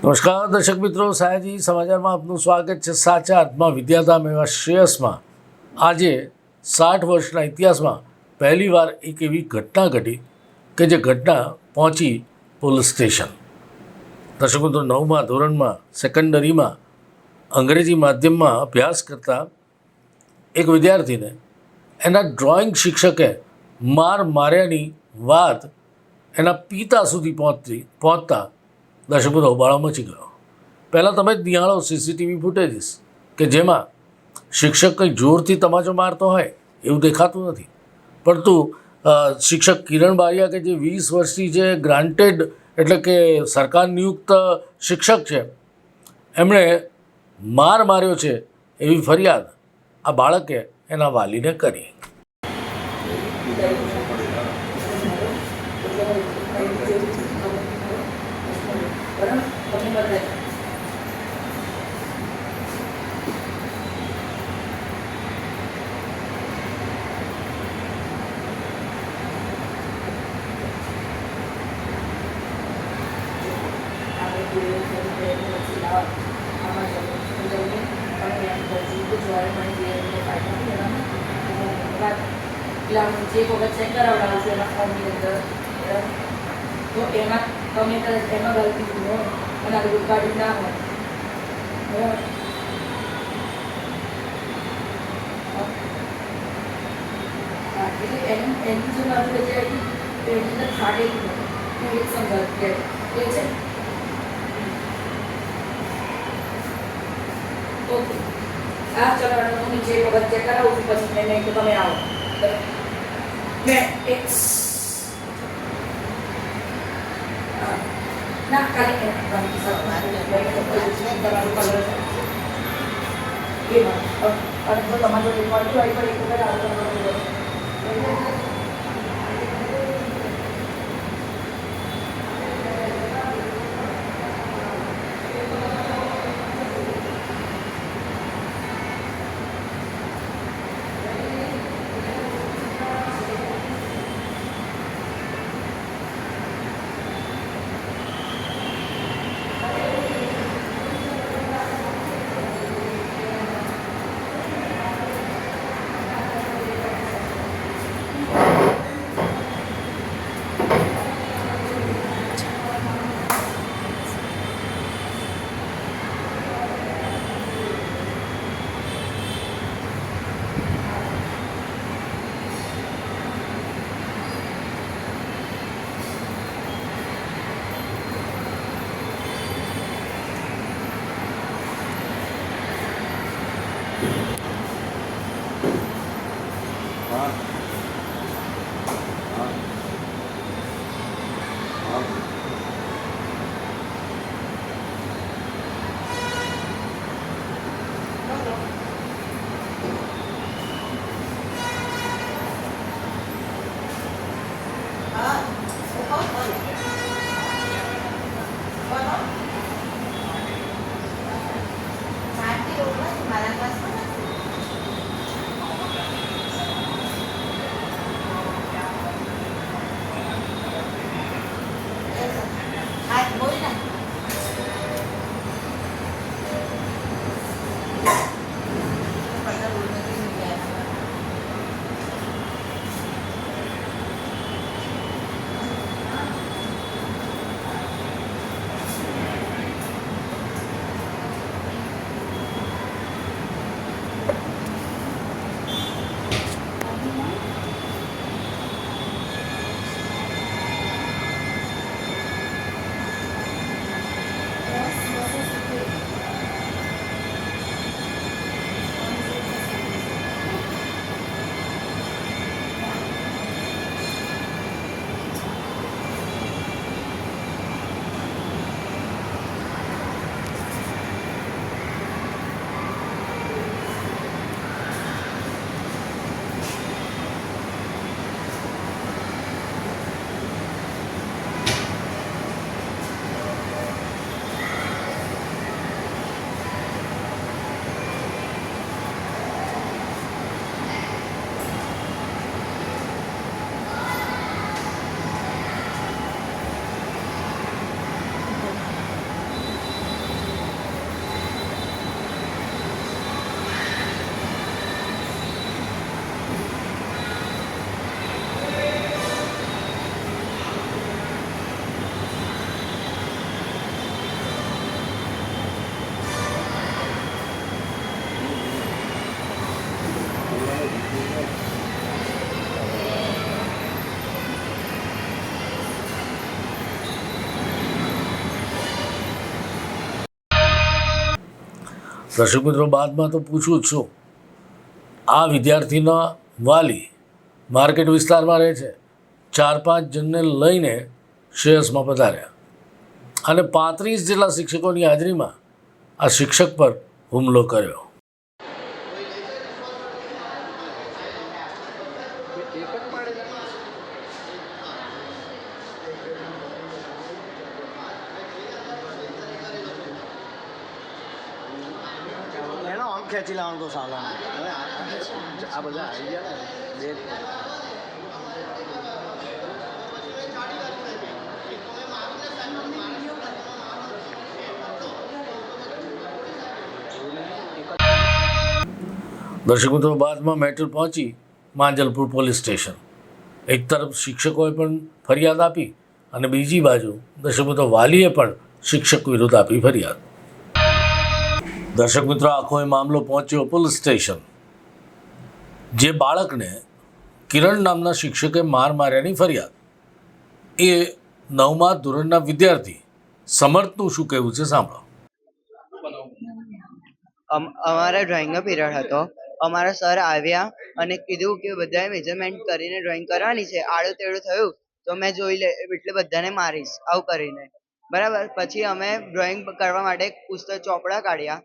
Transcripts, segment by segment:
નમસ્કાર દર્શક મિત્રો, સયાજી સમાચારમાં આપનું સ્વાગત છે. સાચા અર્થમાં વિદ્યાધામ એવા શ્રેયસમાં આજે 60 વર્ષના ઇતિહાસમાં પહેલીવાર એક એવી ઘટના ઘટી કે જે ઘટના પહોંચી પોલીસ સ્ટેશન. દર્શક મિત્રો, 9મા ધોરણમાં સેકન્ડરીમાં અંગ્રેજી માધ્યમમાં અભ્યાસ કરતા એક વિદ્યાર્થીને એના ડ્રોઈંગ શિક્ષકે માર્યાની વાત એના પિતા સુધી પહોંચતા દર્શક મિત્રો હોબાળો મચી ગયો. પહેલાં તમે જ નિહાળો સીસીટીવી ફૂટેજીસ કે જેમાં શિક્ષક કંઈ જોરથી તમાચો મારતો હોય એવું દેખાતું નથી, પરંતુ શિક્ષક કિરણ બારિયા કે જે 20 વર્ષથી જે ગ્રાન્ટેડ એટલે કે સરકાર નિયુક્ત શિક્ષક છે, એમણે માર્યો છે એવી ફરિયાદ આ બાળકે એના વાલીને કરી. જે વખત ચેક કરાવડાવું છું એના ફોર્મની અંદર, તો એમાં તમે એમાં ગલતી હોય અને આ ઉદઘાટન ના હોય બરાબર. હા, એટલે એની જે મારું રજા આવી એની અંદર ફાટેલું હું એક સંદર્ભ એ છે. ઓકે, આ ચલાવવાનું હું જે વખત ચેક કરાવું છું પછી મેં નહીં તો તમે આવો. મેં એક ના ખાલી દર્શક મિત્રો, બાદમાં તો પૂછું જ છું. આ વિદ્યાર્થીના વાલી માર્કેટ વિસ્તારમાં રહે છે. 4-5 જણને લઈને શ્રેયસમાં પધાર્યા અને 35 જેટલા શિક્ષકોની હાજરીમાં આ શિક્ષક પર હુમલો કર્યો. એનો આમ ખેંચી લાવવાનું તો સાલા આ બધા આવી ગયા ને દર્શક મિત્રો, બાદમાં મેટર પહોંચી માંજલપુર પોલીસ સ્ટેશન. એક તરફ શિક્ષકોએ પણ ફરિયાદ આપી અને બીજી બાજુ દર્શક મિત્રો વાલીએ પણ શિક્ષક વિરુદ્ધ આપી ફરિયાદ. દર્શક મિત્રો, આખો એ મામલો પહોંચ્યો પોલીસ સ્ટેશન. જે બાળકને કિરણ નામના શિક્ષકે માર્યાની ફરિયાદ, એ 9મા ધોરણના વિદ્યાર્થી સમર્થનું શું કહેવું છે સાંભળો. અમારા ડ્રોઈંગનો પીરિયડ હતો. અમારા સર આવ્યા અને કીધું કે બધાએ મેજરમેન્ટ કરીને ડ્રોઈંગ કરવાની છે. આડું તેડું થયું તો મેં જોઈ લે એટલે બધાને મારીશ આવું કરીને. બરાબર. પછી અમે ડ્રોઈંગ કરવા માટે પુસ્તક ચોપડા કાઢ્યા.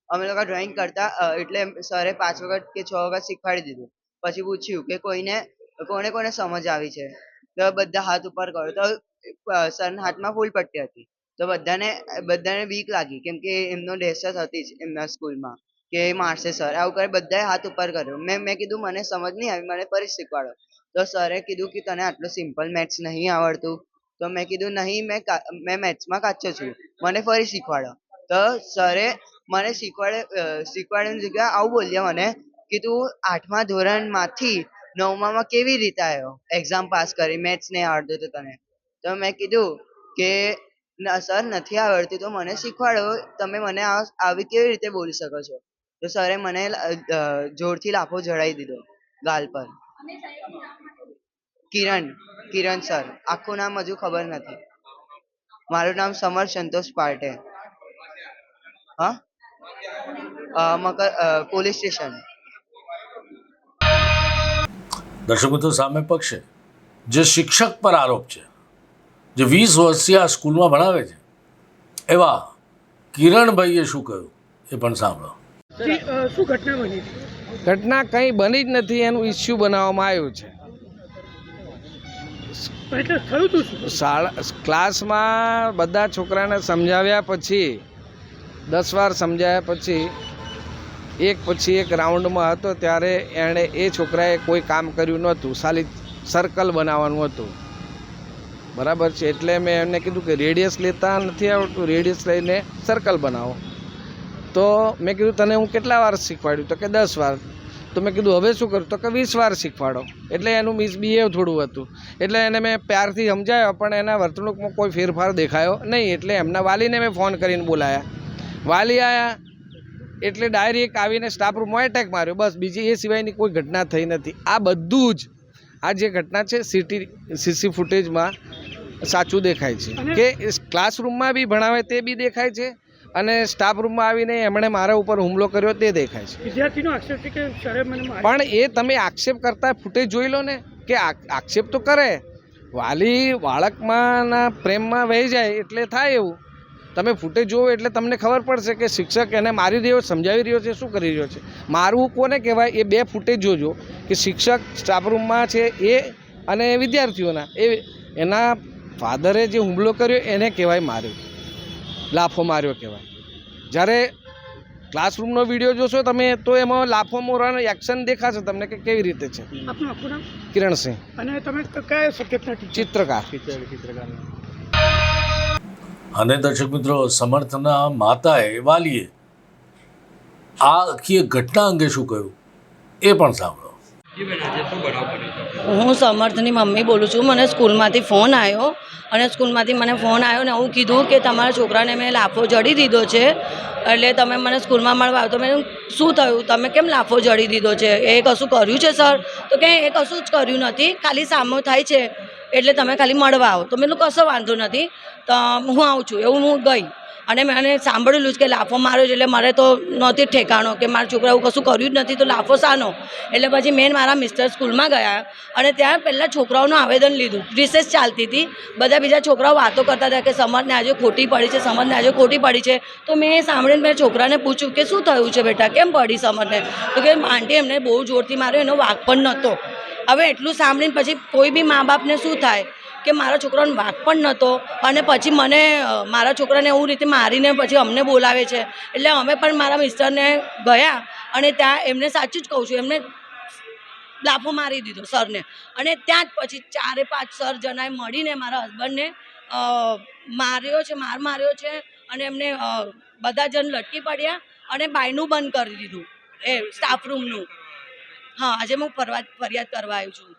અમે લોકો ડ્રોઈંગ કરતા એટલે સરે 5 વખત કે 6 વખત શીખવાડી દીધું. પછી પૂછ્યું કે કોને સમજ આવી છે, તો બધા હાથ ઉપર કર્યો તો સરના હાથમાં ફૂલ પટ્ટી હતી. તો બધાને બીક લાગી, કેમ કે એમનો દહેશત હતી જ એમના સ્કૂલમાં કે મારશે સર. આવું કરે બધાએ હાથ ઉપર કર્યો. મેં કીધું મને સમજ નહીં આવી, મને ફરી શીખવાડો. તો સરે કીધું કે તને આટલું સિમ્પલ મેથ્સ નહીં આવડતું. તો મેં કીધું નહીં, મેં મેથ્સમાં કાચો છું, મને ફરી શીખવાડો. તો સરે મને શીખવાડવાની જગ્યાએ આવું બોલ્યા મને કે તું 8મા ધોરણમાંથી 9મામાં કેવી રીતે આવ્યો એક્ઝામ પાસ કરી, મેથ્સ નહીં આવડતું તો તને. તો મેં કીધું કે સર નથી આવડતું તો મને શીખવાડો, તમે મને આવી કેવી રીતે બોલી શકો છો. તો સરે મને જોરથી લાફો જડાવી દીધો ગાલ પર. કિરણ સર. આખું નામ હજુ ખબર નથી. મારું નામ સમર સંતોષ પાર્ટે. હા, પોલીસ સ્ટેશન. દર્શક મિત્રો, સામે પક્ષે જે શિક્ષક પર આરોપ છે, જે 20 વર્ષથી આ સ્કૂલમાં ભણાવે છે, એવા કિરણભાઈએ શું કહ્યું એ પણ સાંભળો. શું ઘટના બની? ઘટના કંઈ બની જ નથી, એનું ઇસ્યુ બનાવવામાં આવ્યું છે. એટલે થયું તું શું? ક્લાસમાં બધા છોકરાને સમજાવ્યા પછી 10 વાર સમજાવ્યા પછી એક રાઉન્ડમાં હતો ત્યારે એણે એ છોકરાએ કોઈ કામ કર્યું નહોતું, ખાલી સર્કલ બનાવવાનું હતું. બરાબર છે. એટલે મેં એમને કીધું કે રેડિયસ લેતા નથી આવડતું, રેડિયસ લઈને સર્કલ બનાવો. તો મેં કીધું તને હું કેટલા વાર શીખવાડ્યું? તો કે 10 વાર. તો મેં કીધું હવે શું કરું? તો કે 20 વાર શીખવાડો. એટલે એનું મિસબિહેવ થોડું હતું. એટલે એને મેં પ્યારથી સમજાવ્યો, પણ એના વર્તણૂકમાં કોઈ ફેરફાર દેખાયો નહીં. એટલે એમના વાલીને મેં ફોન કરીને બોલાયા. વાલી આવ્યા એટલે ડાયરેક્ટ આવીને સ્ટાફ રૂમમાં એટેક માર્યો. બસ, બીજી એ સિવાયની કોઈ ઘટના થઈ નથી. આ બધું જ આ જે ઘટના છે સીસી ફૂટેજમાં સાચું દેખાય છે કે ક્લાસરૂમમાં બી ભણાવે તે બી દેખાય છે અને સ્ટાફ રૂમમાં આવીને એમણે મારા ઉપર હુમલો કર્યો તે દેખાય છે. વિદ્યાર્થીનો આક્ષેપ છે કે સરે મને માર્યો. પણ એ તમે આક્ષેપ કરતા ફૂટેજ જોઈ લો ને, કે આક્ષેપ તો કરે, વાલી બાળકમાં પ્રેમમાં વહી જાય એટલે થાય એવું. તમે ફૂટેજ જુઓ એટલે તમને ખબર પડશે કે શિક્ષક એને મારી રહ્યો, સમજાવી રહ્યો છે, શું કરી રહ્યો છે. મારવું કોને કહેવાય એ 2 ફૂટેજ જોજો કે શિક્ષક સ્ટાફ રૂમમાં છે એ અને વિદ્યાર્થીઓના એના ફાધરે જે હુમલો કર્યો એને કહેવાય માર્યો, લાફો માર્યો કહેવાય. જ્યારે ક્લાસરૂમનો વિડીયો જોશો તમે તો એમાં લાફો મારવાનો એક્શન દેખાશે તમને કે કેવી રીતે છે. આપનું આખું નામ? કિરણસિંહ. અને તમે કયા સબ્જેક્ટના ટીચર? ચિત્રકાર. અને દર્શક મિત્રો, સમર્થના માતાએ, વાલીએ આ આખી ઘટના અંગે શું કહ્યું એ પણ સાંભળો. હું સમર્થની મમ્મી બોલું છું. મને સ્કૂલમાંથી ફોન આવ્યો અને સ્કૂલમાંથી મને ફોન આવ્યો ને હું કીધું કે તમારા છોકરાને મેં લાફો જડી દીધો છે, એટલે તમે મને સ્કૂલમાં મળવા આવો. તો મેં શું થયું, તમે કેમ લાફો જડી દીધો છે, એ કશું કર્યું છે સર? તો કે એ કશું જ કર્યું નથી, ખાલી સામો થાય છે એટલે તમે ખાલી મળવા આવો. તો મેં કશો વાંધો નથી, તો હું આવું છું. એવું હું ગઈ અને મેં સાંભળેલું જ કે લાફો માર્યો છે એટલે મારે તો નહોતી જ ઠેકાણો કે મારા છોકરા એવું કશું કર્યું જ નથી તો લાફો શાનો. એટલે પછી મેં મારા મિસ્ટર સ્કૂલમાં ગયા અને ત્યાં પહેલાં છોકરાઓનું આવેદન લીધું. રિસેસ ચાલતી હતી, બધા બીજા છોકરાઓ વાતો કરતા હતા કે સમરને આજે ખોટી પડી છે, સમરને આજે ખોટી પડી છે. તો મેં સાંભળીને મેં છોકરાને પૂછ્યું કે શું થયું છે બેટા, કેમ પડી સમરને? તો કે આંટી એમને બહુ જોરથી માર્યો, એનો વાંક પણ નહોતો. હવે એટલું સાંભળીને પછી કોઈ બી મા બાપને શું થાય કે મારા છોકરાનો વાંક પણ નહોતો અને પછી મને મારા છોકરાને એવું રીતે મારીને પછી અમને બોલાવે છે. એટલે અમે પણ મારા મિસ્ટરને ગયા અને ત્યાં એમને સાચું જ કહું છું, એમને લાફો મારી દીધો સરને. અને ત્યાં જ પછી 4-5 સર જણાએ મળીને મારા હસબન્ડને માર માર્યો છે અને એમને બધા જણ લટકી પડ્યા અને બાયનું બંધ કરી દીધું એ સ્ટાફ રૂમનું. હા, આજે હું ફરિયાદ કરવા આવી છું.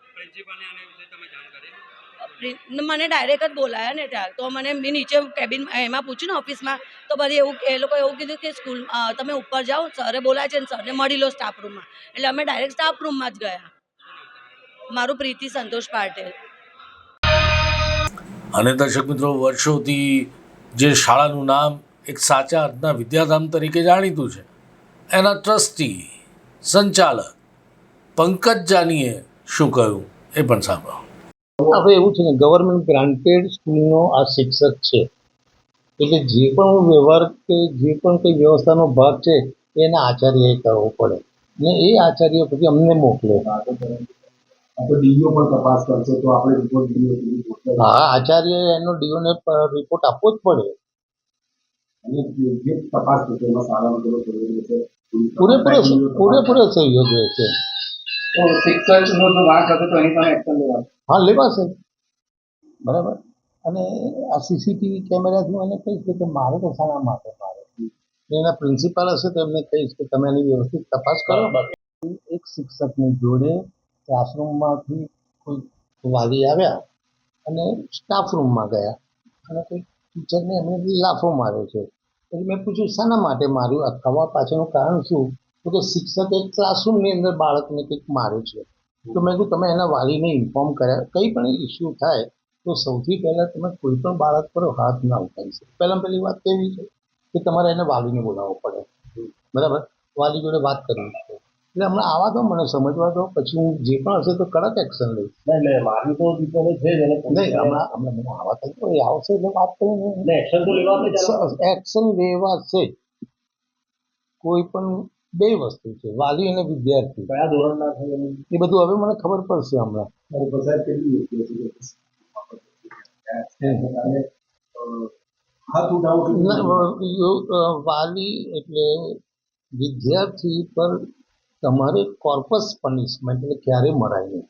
મને ડાયરેક્ટ જ બોલાયા ને ત્યાં તો મેં નીચે કેબિન એમાં પૂછ્યું ને ઓફિસમાં તો બધી એ લોકો એવું કીધું કે સ્કૂલ તમે ઉપર જાઓ, સરે બોલાય છે ને સરને મળી લો સ્ટાફ રૂમમાં. એટલે અમે ડાયરેક્ટ સ્ટાફ રૂમમાં જ ગયા. મારું પ્રીતિ સંતોષ પાટેલ. અને દર્શક મિત્રો, વર્ષોથી જે શાળાનું નામ એક સાચા અર્થના વિદ્યાધામ તરીકે જાણીતું છે, એના ટ્રસ્ટી સંચાલક પંકજ જાનીએ શું કહ્યું એ પણ સાંભળો. હવે એવું છે ને, ગવર્મેન્ટ ગ્રાન્ટેડ સ્કૂલનો આ શિક્ષક છે એટલે જે પણ વ્યવહાર કે જે પણ કંઈ વ્યવસ્થાનો ભાગ છે એના આચાર્યએ કરવો પડે ને એ આચાર્ય પછી અમને મોકલે. હા, આચાર્ય એનો ડીઓને રિપોર્ટ આપવો જ પડે. પૂરેપૂરો સહયોગ રહે છે. હા, લેવાશે, બરાબર. અને આ સીસીટીવી કેમેરાથી મને કહીશ કે મારે તો શાના માટે મારે એના પ્રિન્સિપાલ હશે તો એમને કહીશ કે તમે એની વ્યવસ્થિત તપાસ કરો. એક શિક્ષકની જોડે ક્લાસરૂમમાંથી કોઈ વાલી આવ્યા અને સ્ટાફ રૂમમાં ગયા અને કોઈ ટીચરને એમને લાફો માર્યો છે. એટલે મેં પૂછ્યું શાના માટે માર્યું, આ થવા પાછળનું કારણ શું? તો કે શિક્ષકે ક્લાસરૂમની અંદર બાળકને કંઈક માર્યું છે. તો મેં કીધું તમે એના વાલીને ઇન્ફોર્મ કર્યા. કંઈ પણ ઇસ્યુ થાય તો સૌથી પહેલાં તમે કોઈ પણ બાળક પર હાથ ના ઉઠાવી શકો. પહેલી વાત તો એવી છે કે તમારે એને વાલીને બોલાવવો પડે, બરાબર. વાલી જોડે વાત કરવી છે. એટલે હમણાં આવા દો, મને સમજવા દો, પછી હું જે પણ હશે તો કડક એક્શન લઈશ. નહીં, હમણાં મને આવા તો એ આવશે એટલે વાત કરીને એક્શન લેવાશે. કોઈ પણ બે વસ્તુ છે, વાલી અને વિદ્યાર્થી. કયા ધોરણના છે એ બધું હવે મને ખબર પડશે હમણાં. વાલી એટલે વિદ્યાર્થી પર તમારે કોર્પસ પનિશમેન્ટ એટલે ક્યારે મરાય નહીં.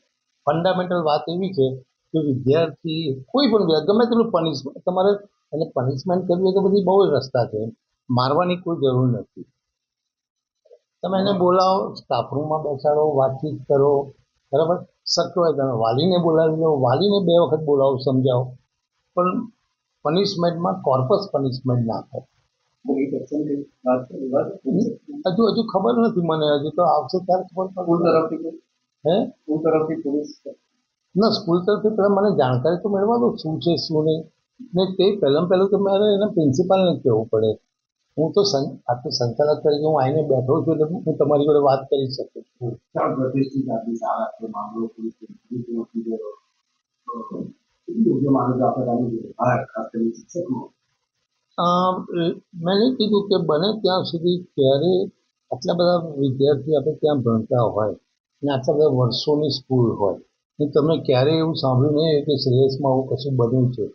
ફંડામેન્ટલ વાત એવી છે કે વિદ્યાર્થી કોઈ પણ ગમે તેટલું પનિશમેન્ટ તમારે એને પનિશમેન્ટ કરવી હોય તો બધી બહુ જ રસ્તા છે. મારવાની કોઈ જરૂર નથી. તમે એને બોલાવો, સ્ટાફ રૂમમાં બેસાડો, વાતચીત કરો, બરાબર. શક્ય હોય તમે વાલીને બોલાવી લો, વાલીને 2 વખત બોલાવો, સમજાવો, પણ પનિશમેન્ટમાં કોર્પસ પનિશમેન્ટ ના થાય. હજુ ખબર નથી મને, હજુ તો આવશે ત્યારે ખબર પડે. સ્કૂલ તરફથી પોલીસ ના, સ્કૂલ તરફથી પહેલાં મને જાણકારી તો મેળવા દો શું છે શું નહીં. ને તે પહેલાં તો મારે એના પ્રિન્સિપાલને કહેવું પડે. હું તો સંચાલક તરીકે હું આવીને બેઠો છું એટલે હું તમારી જોડે વાત કરી શકું છું. મેં કીધું કે બને ત્યાં સુધી ક્યારે આટલા બધા વિદ્યાર્થી આપણે ત્યાં ભણતા હોય ને આટલા બધા વર્ષોની સ્કૂલ હોય ને તમે ક્યારેય એવું સાંભળ્યું નહીં કે શ્રેયસમાં આવું કશું બન્યું છે.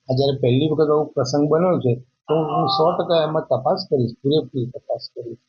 આ જ્યારે પહેલી વખત આવો પ્રસંગ બન્યો છે તો હું 100% એમાં તપાસ કરીશ, પૂરેપૂરી તપાસ કરીશ.